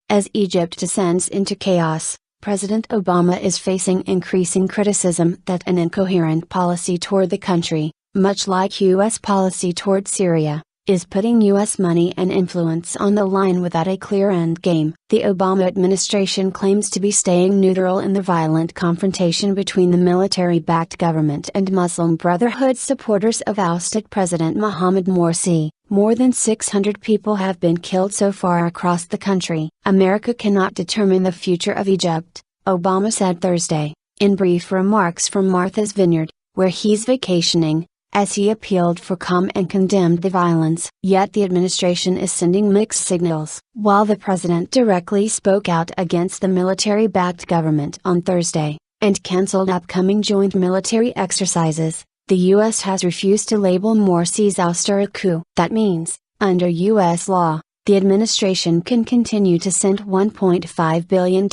As Egypt descends into chaos, President Obama is facing increasing criticism that an incoherent policy toward the country, much like U.S. policy toward Syria, is putting U.S. money and influence on the line without a clear endgame. The Obama administration claims to be staying neutral in the violent confrontation between the military-backed government and Muslim Brotherhood supporters of ousted President Mohammed Morsi. More than 600 people have been killed so far across the country. America cannot determine the future of Egypt, Obama said Thursday, in brief remarks from Martha's Vineyard, where he's vacationing, as he appealed for calm and condemned the violence. Yet the administration is sending mixed signals. While the president directly spoke out against the military-backed government on Thursday, and canceled upcoming joint military exercises, the U.S. has refused to label Morsi's ouster a coup. That means, under U.S. law, the administration can continue to send $1.5 billion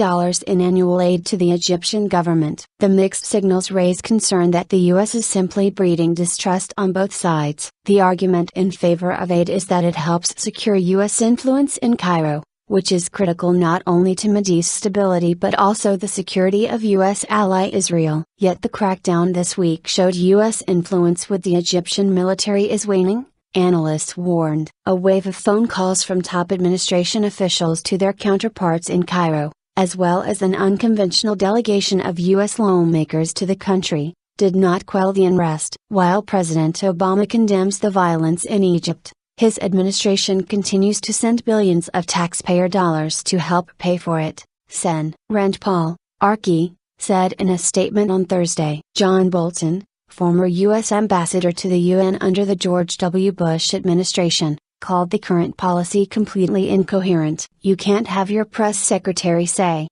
in annual aid to the Egyptian government. The mixed signals raise concern that the U.S. is simply breeding distrust on both sides. The argument in favor of aid is that it helps secure U.S. influence in Cairo, which is critical not only to Mideast stability but also the security of U.S. ally Israel. Yet the crackdown this week showed U.S. influence with the Egyptian military is waning, analysts warned. A wave of phone calls from top administration officials to their counterparts in Cairo, as well as an unconventional delegation of U.S. lawmakers to the country, did not quell the unrest. While President Obama condemns the violence in Egypt, his administration continues to send billions of taxpayer dollars to help pay for it, Sen. Rand Paul, Archie, said in a statement on Thursday. John Bolton, former U.S. ambassador to the UN under the George W. Bush administration, called the current policy completely incoherent. You can't have your press secretary say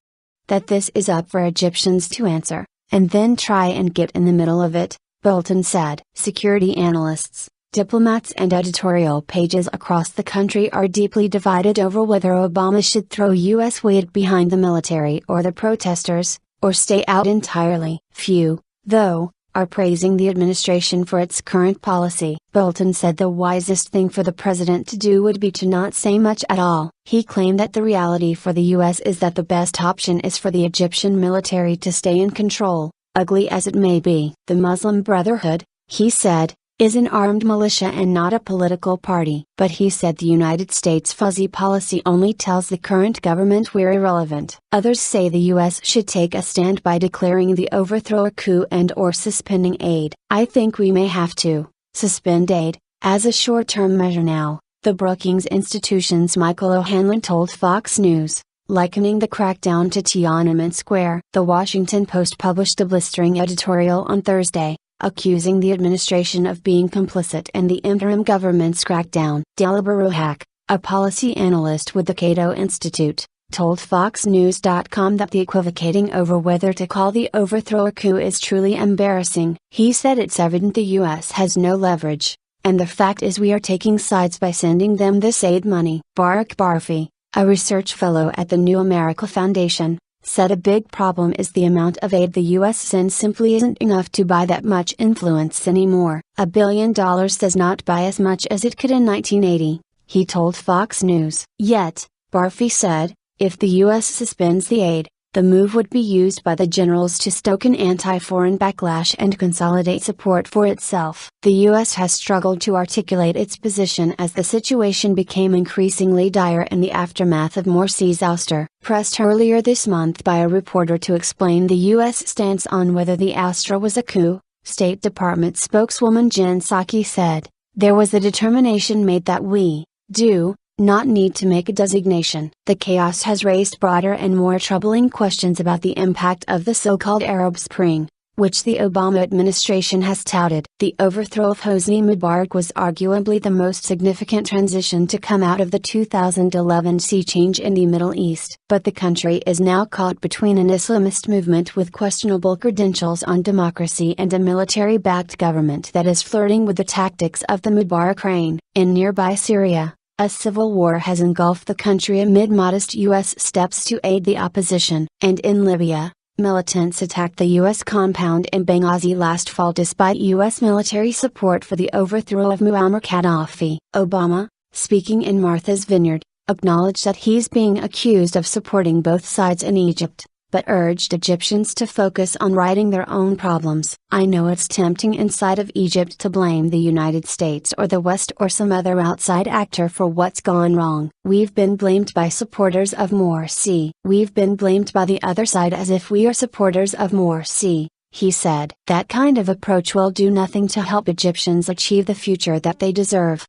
that this is up for Egyptians to answer, and then try and get in the middle of it, Bolton said. Security analysts, diplomats and editorial pages across the country are deeply divided over whether Obama should throw U.S. weight behind the military or the protesters, or stay out entirely. Few, though, are praising the administration for its current policy. Bolton said the wisest thing for the president to do would be to not say much at all. He claimed that the reality for the U.S. is that the best option is for the Egyptian military to stay in control, ugly as it may be. The Muslim Brotherhood, he said, is an armed militia and not a political party. But he said the United States' fuzzy policy only tells the current government we're irrelevant. Others say the U.S. should take a stand by declaring the overthrow a coup and/or suspending aid. I think we may have to suspend aid, as a short-term measure now, the Brookings Institution's Michael O'Hanlon told Fox News, likening the crackdown to Tiananmen Square. The Washington Post published a blistering editorial on Thursday, accusing the administration of being complicit in the interim government's crackdown. Dela Baruhak, a policy analyst with the Cato Institute, told FoxNews.com that the equivocating over whether to call the overthrow a coup is truly embarrassing. He said it's evident the U.S. has no leverage, and the fact is we are taking sides by sending them this aid money. Barak Barfi, a research fellow at the New America Foundation, said a big problem is the amount of aid the U.S. sends simply isn't enough to buy that much influence anymore. $1 billion does not buy as much as it could in 1980, he told Fox News. Yet, Barfi said, if the U.S. suspends the aid, the move would be used by the generals to stoke an anti-foreign backlash and consolidate support for itself. The U.S. has struggled to articulate its position as the situation became increasingly dire in the aftermath of Morsi's ouster. Pressed earlier this month by a reporter to explain the U.S. stance on whether the ouster was a coup, State Department spokeswoman Jen Psaki said, "There was a determination made that we do not need to make a designation." The chaos has raised broader and more troubling questions about the impact of the so-called Arab Spring, which the Obama administration has touted. The overthrow of Hosni Mubarak was arguably the most significant transition to come out of the 2011 sea change in the Middle East. But the country is now caught between an Islamist movement with questionable credentials on democracy and a military-backed government that is flirting with the tactics of the Mubarak reign. In nearby Syria, a civil war has engulfed the country amid modest U.S. steps to aid the opposition. And in Libya, militants attacked the U.S. compound in Benghazi last fall despite U.S. military support for the overthrow of Muammar Gaddafi. Obama, speaking in Martha's Vineyard, acknowledged that he's being accused of supporting both sides in Egypt, but urged Egyptians to focus on righting their own problems. I know it's tempting inside of Egypt to blame the United States or the West or some other outside actor for what's gone wrong. We've been blamed by supporters of Morsi. We've been blamed by the other side as if we are supporters of Morsi, he said. That kind of approach will do nothing to help Egyptians achieve the future that they deserve.